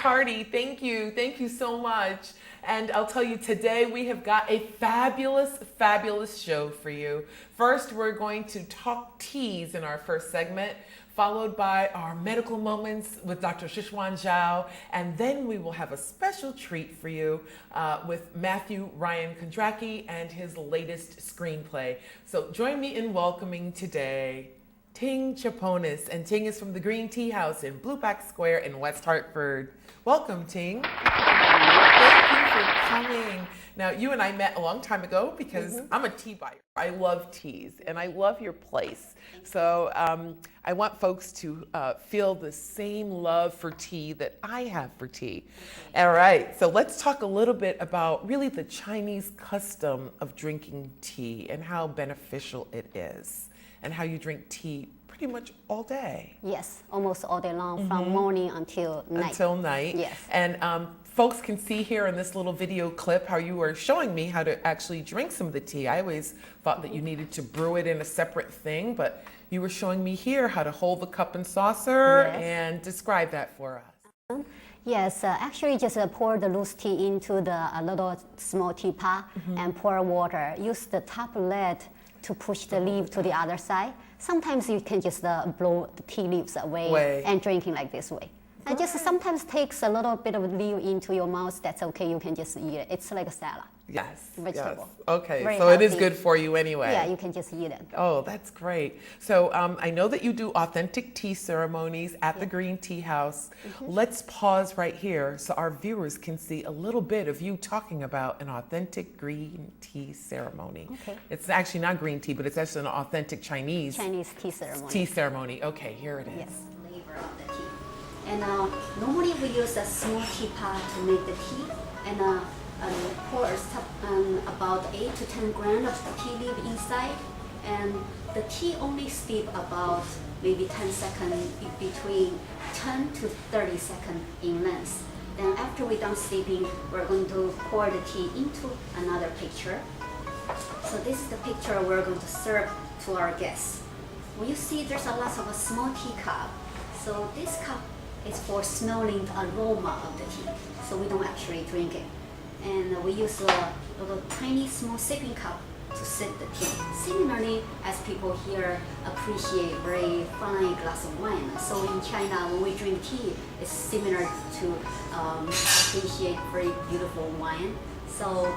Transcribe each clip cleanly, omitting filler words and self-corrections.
Carty, thank you so much. And I'll tell you, today we have got a fabulous show for you. First, we're going to talk teas in our first segment, followed by our medical moments with Dr. Zhiquan Zhao, and then we will have a special treat for you with Matthew Ryan Kondracki and his latest screenplay. So join me in welcoming today Ting Chaponis, and Ting is from the Green Tea House in Blueback Square in West Hartford. Welcome, Ting. Thank you for coming. Now, you and I met a long time ago because I'm a tea buyer. I love teas, and I love your place. So I want folks to feel the same love for tea that I have for tea. All right, so let's talk a little bit about really the Chinese custom of drinking tea and how beneficial it is, and how you drink tea pretty much all day. Yes, almost all day long, from morning until night. Until night. Yes. And folks can see here in this little video clip how you were showing me how to actually drink some of the tea. I always thought that you needed to brew it in a separate thing, but you were showing me here how to hold the cup and saucer and describe that for us. Yes, actually just pour the loose tea into the little small teapot and pour water. Use the top lid to push the leaf to the other side. Sometimes you can just blow the tea leaves away and drinking like this way. It just sometimes takes a little bit of leaf into your mouth. That's okay. You can just eat it. It's like a salad. Yes. Vegetable. Yes. Okay. Very so healthy. It is good for you anyway. Yeah, you can just eat it. Oh, that's great. So I know that you do authentic tea ceremonies at the Green Tea House. Let's pause right here so our viewers can see a little bit of you talking about an authentic green tea ceremony. Okay. It's actually not green tea, but it's actually an authentic Chinese tea ceremony. Tea ceremony. Okay, here it is. Yes. Flavor of the tea. And normally we use a small teapot to make the tea, and pour about 8 to 10 grams of tea leaf inside, and the tea only steep about maybe 10 seconds, between 10 to 30 seconds in length. Then after we're done steeping, we're going to pour the tea into another pitcher. So this is the pitcher we're going to serve to our guests. When you see there's a lot of a small teacup, so this cup is for smelling the aroma of the tea, so we don't actually drink it. And we use a little tiny small sipping cup to sip the tea. Similarly, as people here appreciate very fine glass of wine. So in China, when we drink tea, it's similar to appreciate very beautiful wine. So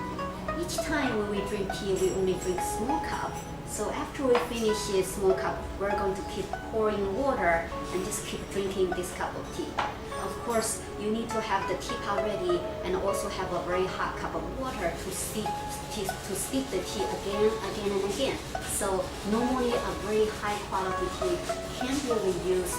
each time when we drink tea, we only drink small cup. So after we finish a small cup, we're going to keep pouring water and just keep drinking this cup of tea. Of course, you need to have the teapot ready and also have a very hot cup of water to steep the tea again and again. So normally a very high quality tea can be used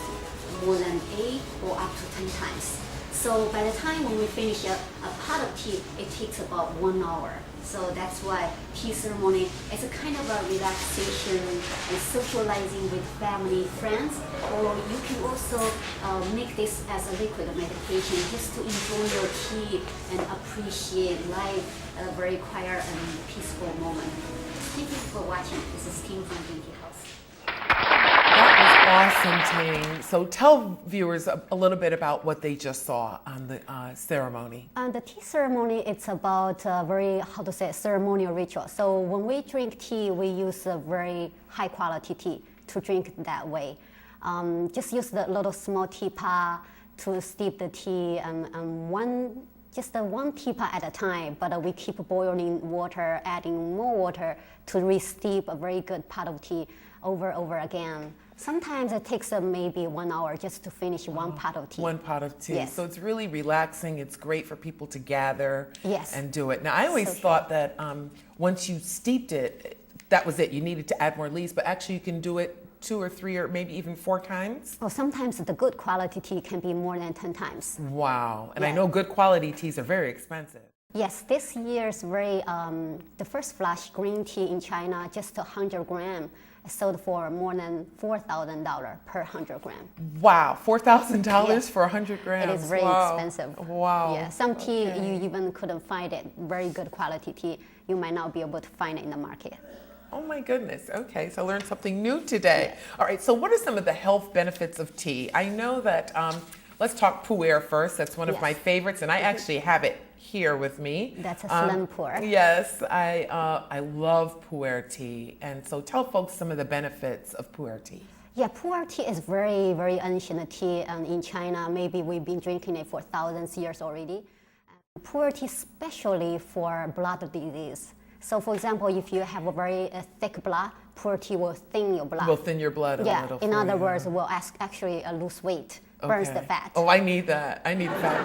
more than 8 or up to 10 times. So by the time when we finish a pot of tea, it takes about 1 hour. So that's why tea ceremony is a kind of a relaxation and socializing with family, friends, or you can also make this as a liquid meditation just to enjoy your tea and appreciate life at a very quiet and peaceful moment. Thank you for watching. This is Ting from Green Tea House. Awesome, Ting. So tell viewers a little bit about what they just saw on the ceremony. The tea ceremony, it's about very, ceremonial ritual. So when we drink tea, we use a very high quality tea to drink that way. Just use the little small teapot to steep the tea, and one just one teapot at a time, but we keep boiling water, adding more water to re-steep a very good pot of tea over again. Sometimes it takes maybe 1 hour just to finish one pot of tea. One pot of tea. Yes. So it's really relaxing. It's great for people to gather Yes. and do it. Now, I always thought that once you steeped it, that was it. You needed to add more leaves, but actually you can do it 2 or 3 or maybe even 4 times. Or sometimes the good quality tea can be more than 10 times. Wow. And I Yeah. know good quality teas are very expensive. Yes, this year's the first flush green tea in China, just 100 gram, sold for more than $4,000 per 100 gram. Wow. $4,000 Yes. for 100 grams. It is very Wow. expensive. Wow. Yeah, some tea Okay. you even couldn't find it. Very good quality tea, you might not be able to find it in the market. Oh my goodness. Okay, so I learned something new today. All right, so what are some of the health benefits of tea? I know that, let's talk pu'er first. That's one of Yes. my favorites, and I actually have it here with me. That's a slim pu'er. Yes, I love pu'er tea. And so tell folks some of the benefits of pu'er tea. Yeah, pu'er tea is very, very ancient tea in China. Maybe we've been drinking it for thousands of years already. Pu'er tea especially for blood disease. So for example, if you have a very thick blood, pu'er tea will thin your blood. Will thin your blood a Yeah, little. in for other you. words, will actually lose weight, burns the Okay. fat. Oh, I need that. I need fat.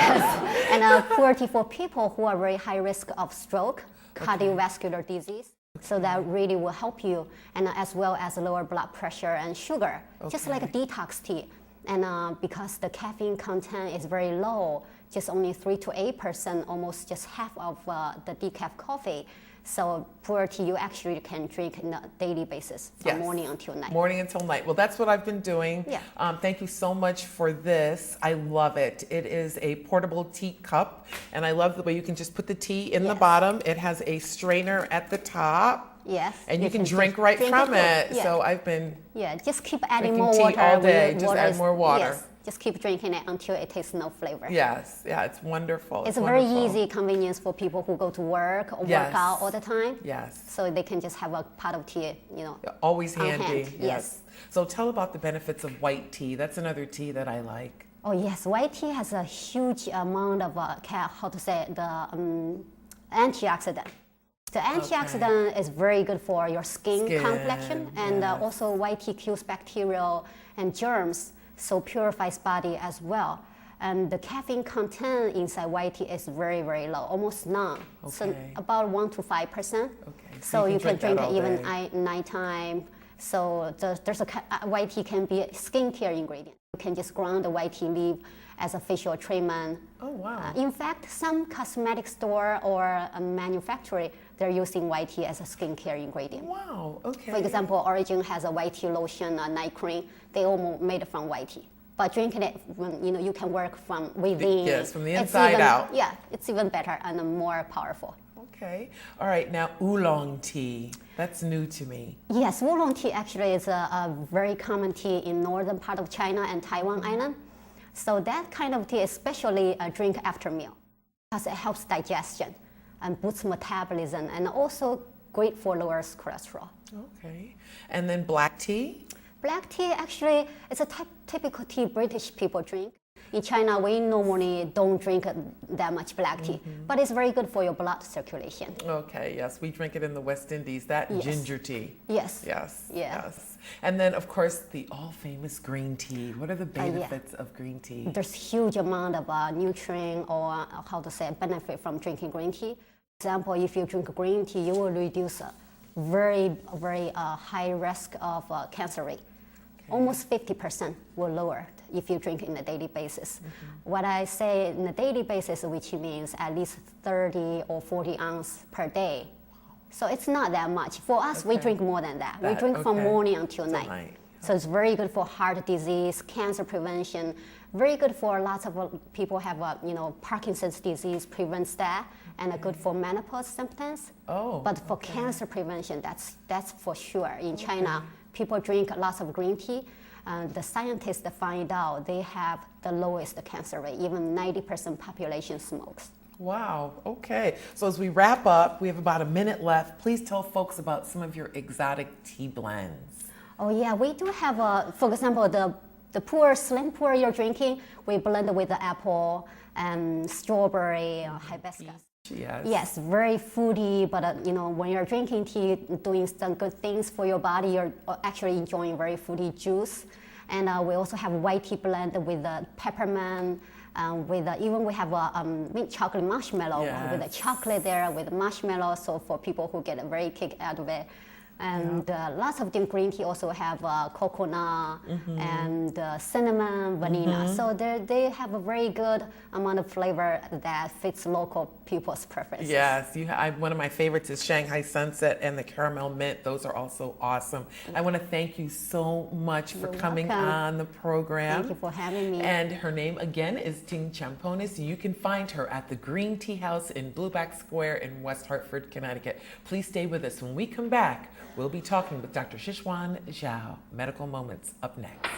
Yes. And pu'er tea for people who are very high risk of stroke, cardiovascular disease. So that really will help you, and as well as lower blood pressure and sugar, just like a detox tea. And because the caffeine content is very low, just only 3 to 8%, almost just half of the decaf coffee. So pu'er tea you actually can drink on a daily basis from Yes. morning until night. Morning until night. Well, that's what I've been doing. Yeah. Thank you so much for this. I love it. It is a portable tea cup, and I love the way you can just put the tea in the Yes. bottom. It has a strainer at the top, Yes. and you can just drink right from cool. it. Yeah. So I've been Yeah, just keep adding drinking more tea water. all day. when Just add is- more water. Yes, just keep drinking it until it tastes no flavor. yes, yeah, it's wonderful. It's a very wonderful. easy convenience for people who go to work or Yes. work out all the time. Yes, So they can just have a pot of tea, always on handy. hand, yes. So tell about the benefits of white tea. That's another tea that I like. Oh yes, white tea has a huge amount of antioxidant. The antioxidant is very good for your skin complexion, and yes. also white tea kills bacteria and germs, so purifies body as well. And the caffeine content inside white tea is very, very low, almost none. So Okay. about 1 to 5%. Okay, So you can drink that it all even day. at nighttime. So there's white tea can be a skincare ingredient. You can just ground the white tea leaf as a facial treatment. Oh, wow. In fact, some cosmetic store or a manufacturer, they're using white tea as a skincare ingredient. Wow, okay. For example, Origin has a white tea lotion, a night cream. They all made from white tea. But drinking it, you can work from within. Yes, from the It's inside even- out. Yeah, it's even better and more powerful. Okay. All right. Now, oolong tea. That's new to me. Yes, oolong tea actually is a very common tea in northern part of China and Taiwan Island. So that kind of tea, especially drink after meal, because it helps digestion and boosts metabolism, and also great for lowers cholesterol. Okay. And then black tea? Black tea actually is a typical tea British people drink. In China, we normally don't drink that much black tea, but it's very good for your blood circulation. Okay, yes. We drink it in the West Indies. That and Yes. ginger tea. Yes. Yes. Yeah. Yes. And then, of course, the all-famous green tea. What are the yeah. benefits of green tea? There's huge amount of nutrient or benefit from drinking green tea. For example, if you drink green tea, you will reduce a very, very high risk of cancer rate. Almost 50% will lower if you drink in a daily basis. What I say in a daily basis, which means at least 30 or 40 ounces per day. So it's not that much. For us, we Okay. drink more than that. We drink from okay. morning until Till night. night. So it's very good for heart disease, cancer prevention, very good for lots of people have, Parkinson's disease prevents that, and good for menopause symptoms. Oh, But for cancer prevention, that's for sure. In China, people drink lots of green tea. The scientists find out they have the lowest cancer rate. Even 90% population smokes. Wow. Okay. So as we wrap up, we have about a minute left. Please tell folks about some of your exotic tea blends. Oh yeah, we do have, for example, the the puer, slim puer you're drinking, we blend with the apple and strawberry or hibiscus. Yes. Yes, very foodie, but when you're drinking tea, doing some good things for your body, you're actually enjoying very foodie juice. And we also have white tea blend with the peppermint, even we have a mint chocolate marshmallow with the chocolate there with marshmallow. So for people who get a very kick out of it. And lots of different green tea also have coconut and cinnamon, vanilla. So they have a very good amount of flavor that fits local people's preferences. Yes, one of my favorites is Shanghai Sunset and the caramel mint. Those are also awesome. I want to thank you so much for coming on the program. Thank you for having me. And her name again is Ting Chaponis. You can find her at the Green Tea House in Blueback Square in West Hartford, Connecticut. Please stay with us. When we come back, we'll be talking with Dr. Zhiquan Zhao. Medical Moments up next.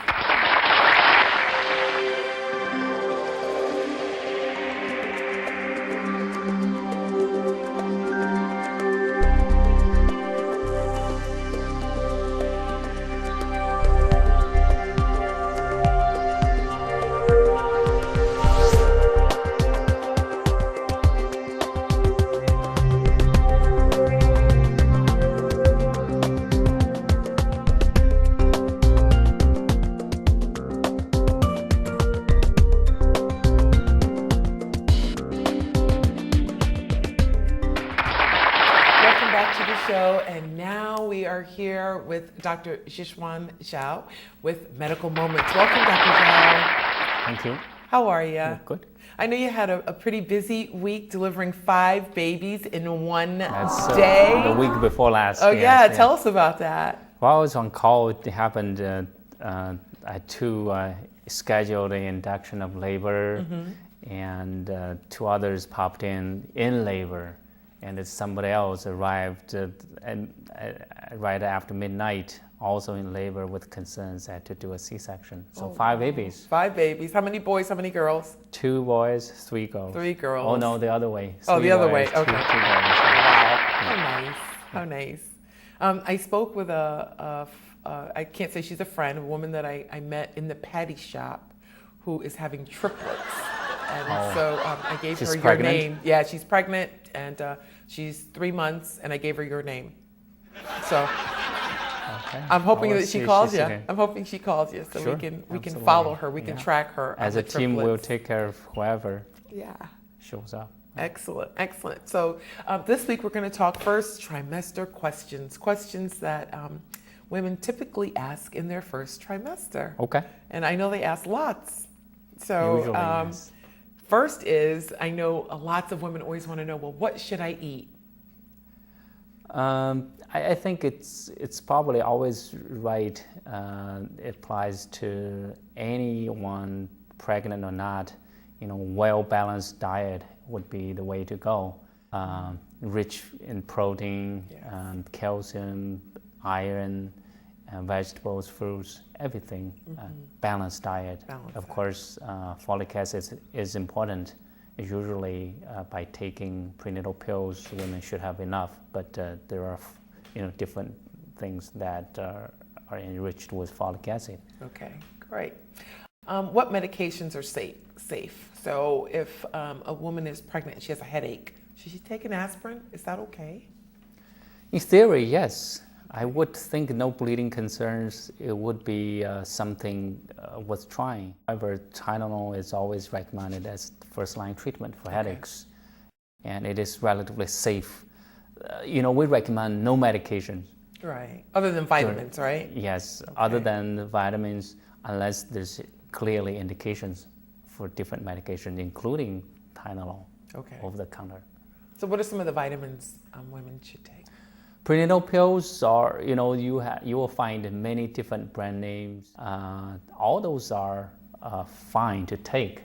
And now we are here with Dr. Zhiquan Zhao with Medical Moments. Welcome, Dr. Zhao. Thank you. How are you? Good. I know you had a pretty busy week delivering 5 babies in one That's day. the week before last. Oh, yes, yeah. Tell us about that. While I was on call, it happened. I had 2 scheduled induction of labor, and 2 others popped in labor. And somebody else arrived right after midnight, also in labor with concerns, had to do a C-section. So 5 babies. 5 babies. How many boys, how many girls? 2 boys, 3 girls. 3 girls. Oh, no, the other way. The other way. Okay. 2 girls. Wow. How nice. How nice. I spoke with I can't say she's a friend, a woman that I met in the patty shop who is having triplets. And so I gave her your pregnant? name. Yeah, she's pregnant, and she's 3 months, and I gave her your name. So I'm hoping that she calls you. I'm hoping she calls you so Sure, we can follow her. We can track her. As a team, we'll take care of whoever shows up. Excellent, excellent. So this week we're going to talk first trimester questions that women typically ask in their first trimester. Okay. And I know they ask lots. So Usually, yes. First is, I know lots of women always want to know, well, what should I eat? I think it's probably always right. It applies to anyone, pregnant or not. Well-balanced diet would be the way to go. Rich in protein, calcium, iron, vegetables, fruits, everything. Balanced diet. Of course, folic acid is important. Usually, by taking prenatal pills, women should have enough. But there are, different things that are enriched with folic acid. Okay, great. What medications are safe? So, if a woman is pregnant and she has a headache, should she take an aspirin? Is that okay? In theory, yes. I would think no bleeding concerns. It would be something worth trying. However, Tylenol is always recommended as first-line treatment for headaches, and it is relatively safe. We recommend no medications. Right. Other than vitamins, right? Yes. Okay. Other than vitamins, unless there's clearly indications for different medications, including Tylenol over the counter. So, what are some of the vitamins women should take? Prenatal pills are, you will find many different brand names. All those are fine to take.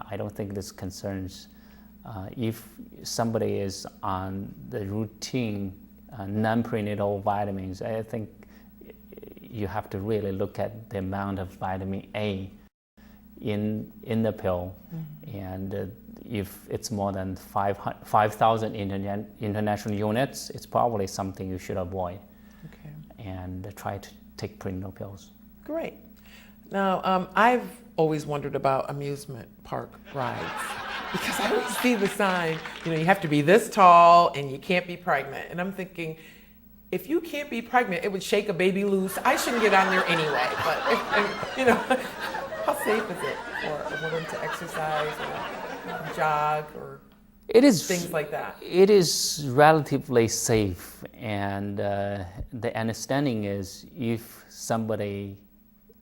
I don't think there's concerns. If somebody is on the routine non-prenatal vitamins, I think you have to really look at the amount of vitamin A in the pill, and if it's more than 5,000 international units, it's probably something you should avoid. And try to take prenatal pills. Great. Now, I've always wondered about amusement park rides because I always see the sign, you have to be this tall and you can't be pregnant. And I'm thinking, if you can't be pregnant, it would shake a baby loose. I shouldn't get on there anyway. But, how safe is it for a woman to exercise or jog or things like that? It is relatively safe. And the understanding is if somebody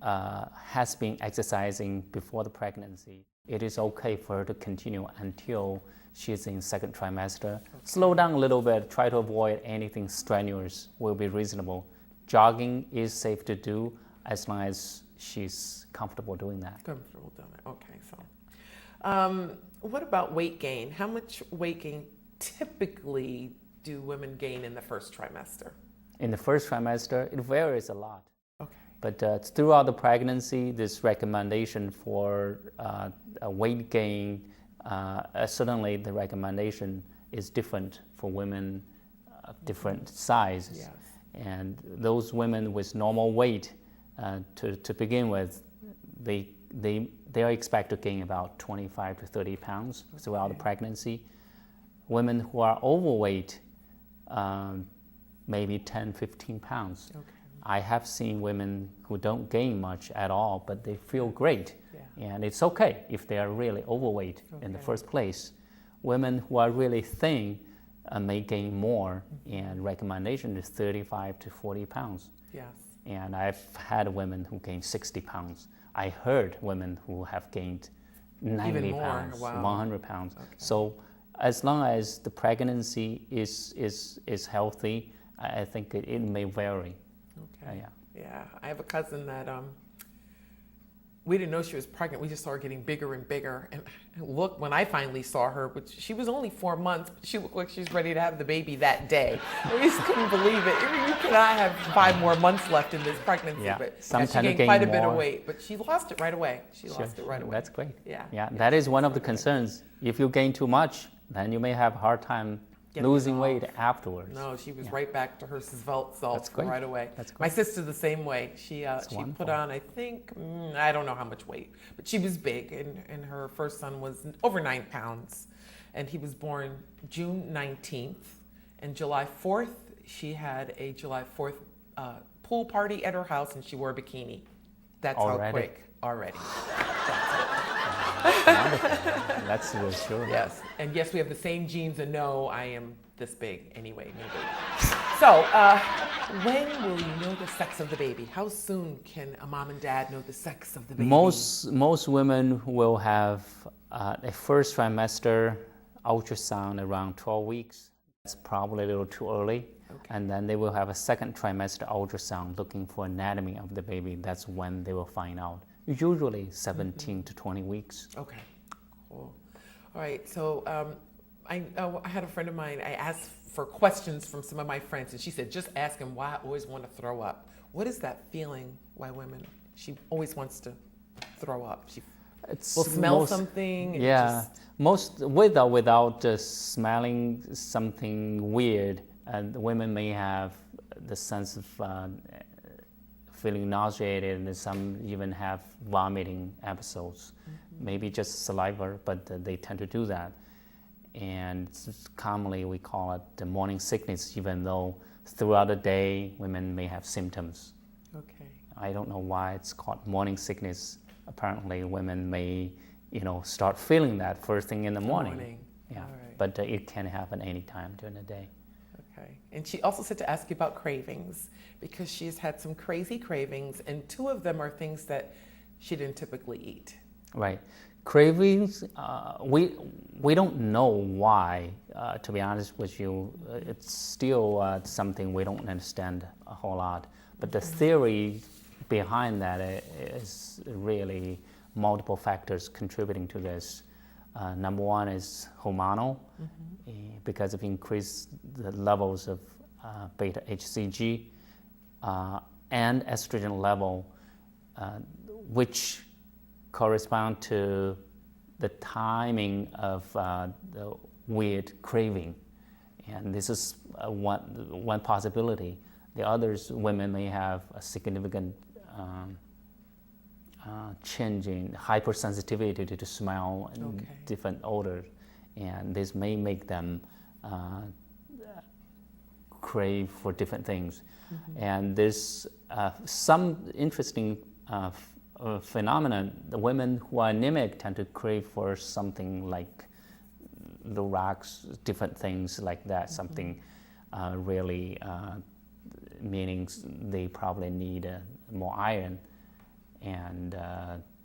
has been exercising before the pregnancy, it is okay for her to continue until she's in second trimester. Okay. Slow down a little bit, try to avoid anything strenuous will be reasonable. Jogging is safe to do as long as she's comfortable doing that. Comfortable doing it, okay. So, what about weight gain? How much weight gain typically do women gain in the first trimester? In the first trimester, it varies a lot. Okay. But throughout the pregnancy, this recommendation for a weight gain, certainly the recommendation is different for women of different sizes. Yes. And those women with normal weight, to begin with, they are expected to gain about 25 to 30 pounds throughout the pregnancy. Women who are overweight, maybe 10, 15 pounds. Okay. I have seen women who don't gain much at all, but they feel great. Yeah. And it's okay if they are really overweight in the first place. Women who are really thin may gain more, and recommendation is 35 to 40 pounds. Yes. And I've had women who gain 60 pounds. I heard women who have gained 90 pounds, wow. 100 pounds. Okay. So as long as the pregnancy is healthy, I think it may vary. Okay. Yeah. I have a cousin that we didn't know she was pregnant. We just saw her getting bigger and bigger. And look, when I finally saw her, which she was only 4 months, but she looked like she was ready to have the baby that day. We just couldn't believe it. You cannot have 5 more months left in this pregnancy. Yeah. But Sometimes she gained quite a bit of weight, but she lost it right away. Lost it right away. That's great. Yeah. That is one of the concerns. If you gain too much, then you may have a hard time losing weight afterwards. No, she was right back to her svelte self right away. That's great. My sister the same way. She put on, I think, I don't know how much weight, but she was big, and her first son was over 9 pounds, and he was born June 19th, and July 4th, she had a July 4th pool party at her house, and she wore a bikini. That's how quick. Already. That's reassuring. Yes, and yes, we have the same genes, and no, I am this big anyway, maybe. So, when will you know the sex of the baby? How soon can a mom and dad know the sex of the baby? Most women will have a first trimester ultrasound around 12 weeks. That's probably a little too early. Okay. And then they will have a second trimester ultrasound looking for anatomy of the baby. That's when they will find out. Usually 17 to 20 weeks. Okay, cool. All right, so I had a friend of mine, I asked for questions from some of my friends, and she said, just ask him why I always want to throw up. What is that feeling, why women, she always wants to throw up? She will smell something? Yeah, with or without smelling something weird, women may have the sense of feeling nauseated, and some even have vomiting episodes. Maybe just saliva, but they tend to do that. And commonly we call it the morning sickness, even though throughout the day women may have symptoms. Okay. I don't know why it's called morning sickness. Apparently women may, start feeling that first thing in the morning. Yeah. Right. But it can happen anytime during the day. Okay. And she also said to ask you about cravings, because she's had some crazy cravings, and 2 of them are things that she didn't typically eat. Right. Cravings, we don't know why, to be honest with you. It's still something we don't understand a whole lot. But the theory behind that is really multiple factors contributing to this. Number one is hormonal, because of increased the levels of beta HCG and estrogen level, which correspond to the timing of the weird craving. And this is one possibility. The others, women may have a significant changing hypersensitivity to smell and different odors, and this may make them crave for different things. And there's some interesting phenomenon. The women who are anemic tend to crave for something like the rocks, different things like that, something really meaning they probably need more iron, and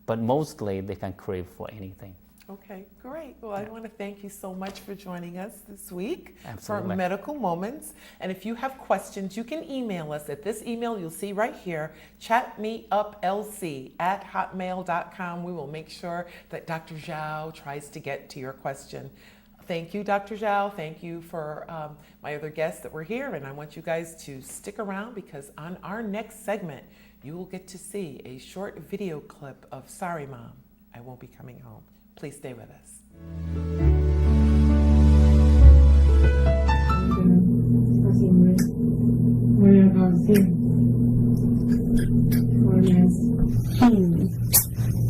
but mostly they can crave for anything. Okay, great. Well, I want to thank you so much for joining us this week Absolutely. for Medical Moments. And if you have questions, you can email us at this email you'll see right here, chatmeuplc@hotmail.com. We will make sure that Dr. Zhao tries to get to your question. Thank you, Dr. Zhao. Thank you for my other guests that were here. And I want you guys to stick around, because on our next segment, you will get to see a short video clip of Sorry Mom, I Won't Be Coming Home. Please stay with us.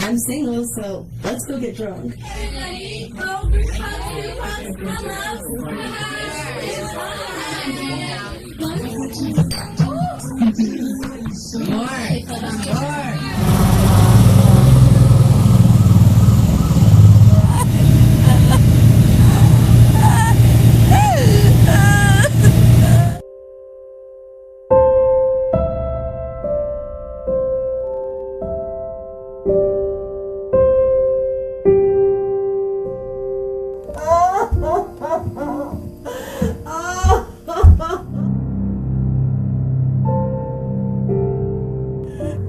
I'm single, so let's go get drunk.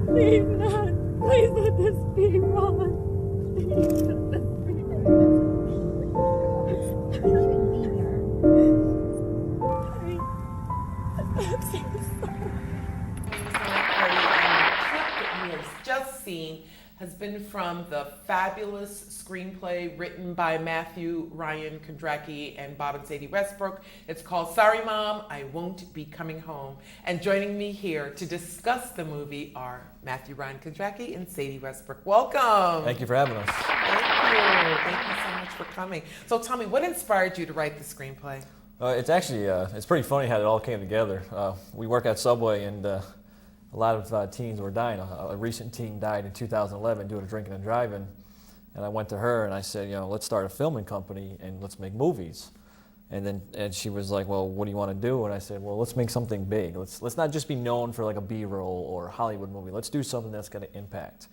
Please not. Please let this be wrong. Please let this be wrong. I'm so sorry. The clip that you have just seen has been from the fabulous screenplay written by Matthew Ryan Kondracki and Bob and Sadie Westbrook. It's called Sorry Mom, I Won't Be Coming Home. And joining me here to discuss the movie are Matthew Ryan Kondracki and Sadie Westbrook. Welcome. Thank you for having us. Thank you. Thank you so much for coming. So tell me, what inspired you to write the screenplay? It's actually, it's pretty funny how it all came together. We work at Subway, and a lot of teens were dying. A recent teen died in 2011 due to drinking and driving. And I went to her and I said, let's start a filming company and let's make movies. And she was like, well, what do you want to do? And I said, well, let's make something big. Let's not just be known for like a B-roll or a Hollywood movie. Let's do something that's going to impact.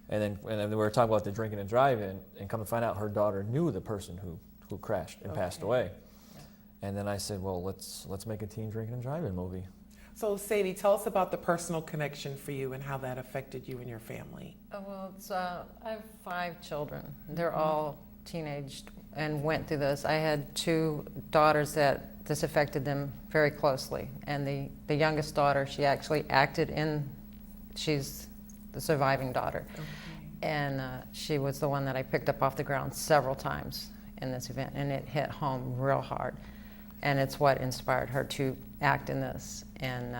And then we were talking about the drinking and driving, and come to find out her daughter knew the person who crashed and passed away. And then I said, well, let's make a teen drinking and driving movie. So Sadie, tell us about the personal connection for you and how that affected you and your family. Well, I have 5 children. They're all teenaged and went through this. I had 2 daughters that this affected them very closely. And the youngest daughter, she actually acted in, she's the surviving daughter. Okay. And she was the one that I picked up off the ground several times in this event, and it hit home real hard. And it's what inspired her to act in this. And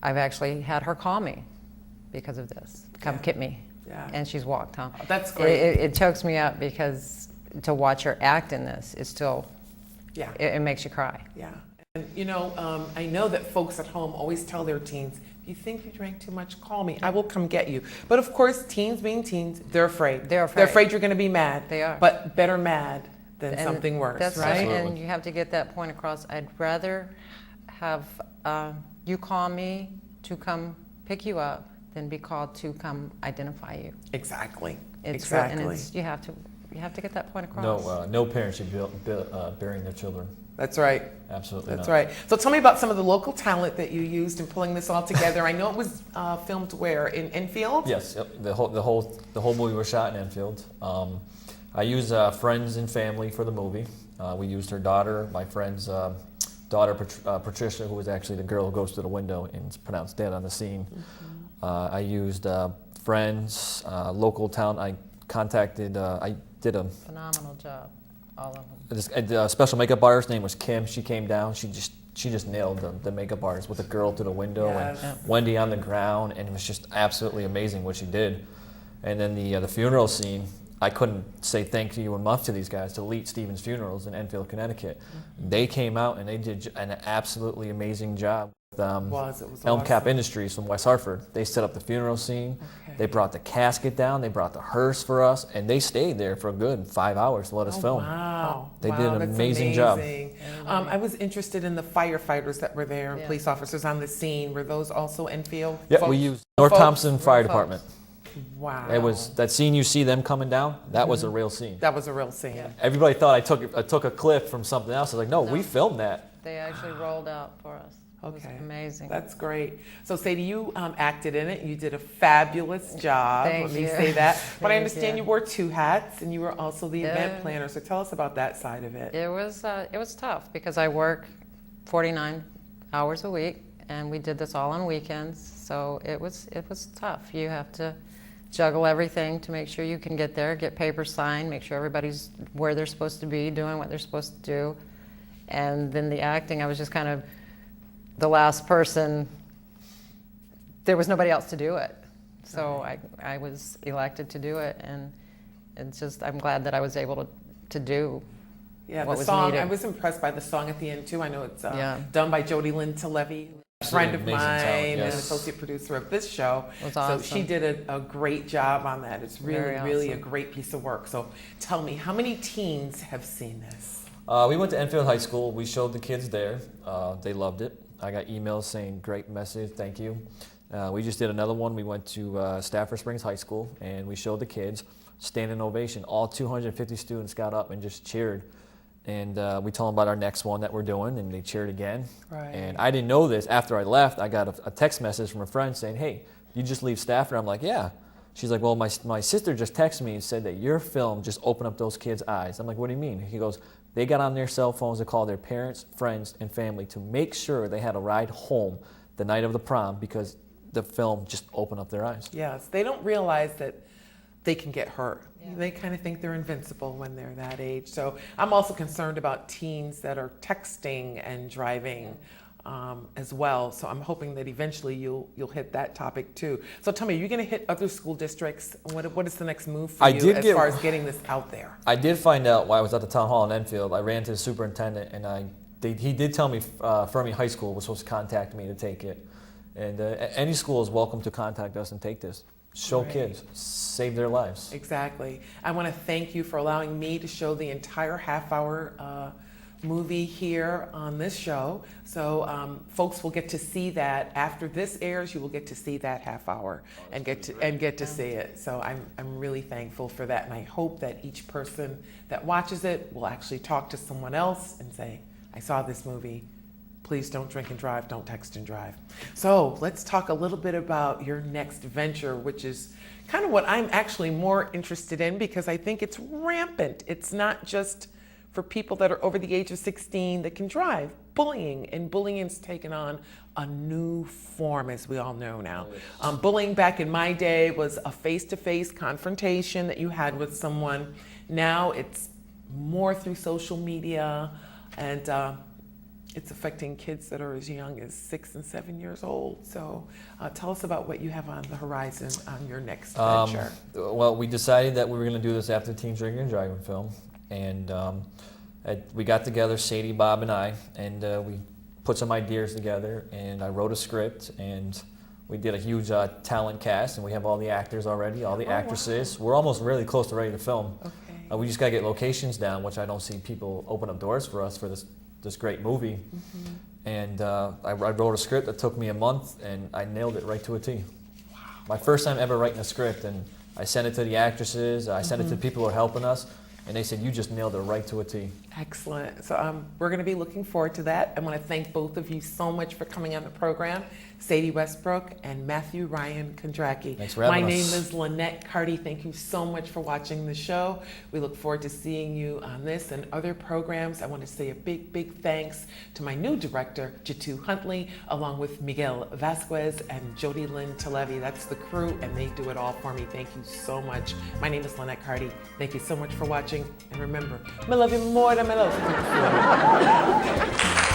I've actually had her call me because of this. Come get me. Yeah. And she's walked home. Oh, that's great. It chokes me up because to watch her act in this is still, Yeah. it makes you cry. Yeah. And I know that folks at home always tell their teens, if you think you drank too much, call me. I will come get you. But of course, teens being teens, they're afraid. They're afraid. They're afraid you're going to be mad. They are. But better mad than And something worse, that's right? Absolutely. And you have to get that point across. I'd rather have you call me to come pick you up than be called to come identify you. Exactly. It's exactly. And it's, you have to get that point across. No parent should be burying their children. That's right. Absolutely That's not. right. So tell me about some of the local talent that you used in pulling this all together. I know it was filmed where? In Enfield? Yes, yep. The whole movie was shot in Enfield. I used friends and family for the movie. We used her daughter, my friend's daughter, Patricia, who was actually the girl who goes through the window and is pronounced dead on the scene. I used friends, local town. I contacted, I did Phenomenal job, all of them. a special makeup artist. Name was Kim. She came down. She just she just nailed the makeup artist with the girl through the window Yes. and Wendy on the ground, and it was just absolutely amazing what she did. And then the funeral scene, I couldn't say thank you enough to these guys, to Elite Stevens Funerals in Enfield, Connecticut. They came out and they did an absolutely amazing job. With, It was Elm Cap awesome. Industries from West Hartford. They set up the funeral scene. Okay. They brought the casket down. They brought the hearse for us, and they stayed there for a good 5 hours to let us film. Wow. They Wow, did an that's amazing job. amazing. I was interested in the firefighters that were there, and Yeah. police officers on the scene. Were those also Enfield? Yeah, folks? we used North Folks? Thompson Fire folks. Department. Wow. It was that scene you see them coming down. That was a real scene. That was a real scene. Yeah. Everybody thought I took a clip from something else. I was like, no, we filmed that. They actually rolled out for us. It was Okay. amazing. That's great. So Sadie, you acted in it. You did a fabulous job. Thank Let me you. say that. But I Thank understand you. you wore 2 hats, and you were also the event Yeah. planner. So tell us about that side of it. It was tough because I work 49 hours a week, and we did this all on weekends. So it was tough. You have to juggle everything to make sure you can get there, get papers signed, make sure everybody's where they're supposed to be, doing what they're supposed to do. And then the acting, I was just kind of the last person. There was nobody else to do it. So I was elected to do it, and it's just, I'm glad that I was able to do. Yeah, what the was song, needed. I was impressed by the song at the end too. I know it's Yeah. done by Jody Lynn Talevi, a friend of Absolutely mine amazing talent, and yes. an associate producer of this show. It was So she awesome. did a great job on that. It's really, Very really a awesome. great piece of work. So tell me, how many teens have seen this? We went to Enfield High School. We showed the kids there. They loved it. I got emails saying, great message, thank you. We just did another one. We went to Stafford Springs High School, and we showed the kids. Standing ovation. All 250 students got up and just cheered. And we told them about our next one that we're doing, and they cheered again. Right. And I didn't know this. After I left, I got a text message from a friend saying, hey, you just leave Stafford? I'm like, yeah. She's like, well, my sister just texted me and said that your film just opened up those kids' eyes. I'm like, what do you mean? He goes, they got on their cell phones to call their parents, friends, and family to make sure they had a ride home the night of the prom because the film just opened up their eyes. Yes, they don't realize that they can get hurt. They kind of think they're invincible when they're that age. So I'm also concerned about teens that are texting and driving as well. So I'm hoping that eventually you'll hit that topic too. So tell me, you're going to hit other school districts. What is the next move for you as far as getting this out there? I did find out while I was at the town hall in Enfield. I ran to the superintendent, and he did tell me Fermi High School was supposed to contact me to take it. And any school is welcome to contact us and take this. Show Great. kids, save their lives. Exactly. I want to thank you for allowing me to show the entire half-hour movie here on this show. So folks will get to see that after this airs. You will get to see that half hour and get to see it. So I'm really thankful for that, and I hope that each person that watches it will actually talk to someone else and say, I saw this movie. Please don't drink and drive, don't text and drive. So let's talk a little bit about your next venture, which is kind of what I'm actually more interested in because I think it's rampant. It's not just for people that are over the age of 16 that can drive. Bullying, and bullying's taken on a new form, as we all know now. Bullying back in my day was a face-to-face confrontation that you had with someone. Now it's more through social media, and it's affecting kids that are as young as 6 and 7 years old. So tell us about what you have on the horizon on your next venture. Well, we decided that we were going to do this after the Teen Drinking and Driving film. And we got together, Sadie, Bob, and I, and we put some ideas together. And I wrote a script, and we did a huge talent cast. And we have all the actors already, all the actresses. Wow. We're almost really close to ready to film. Okay. We just got to get locations down, which I don't see people open up doors for us for this great movie. Mm-hmm. And I wrote a script that took me a month, and I nailed it right to a T. Wow. My first time ever writing a script, and I sent it to the actresses, I sent it to people who are helping us, and they said, you just nailed it right to a T. Excellent. So we're going to be looking forward to that. I want to thank both of you so much for coming on the program, Sadie Westbrook and Matthew Ryan Kondracki. Thanks for having My us. name is Linnet Carty. Thank you so much for watching the show. We look forward to seeing you on this and other programs. I want to say a big, big thanks to my new director, Jitu Huntley, along with Miguel Vasquez and Jody Lynn Talevi. That's the crew, and they do it all for me. Thank you so much. My name is Linnet Carty. Thank you so much for watching. And remember, me love you more than me love you.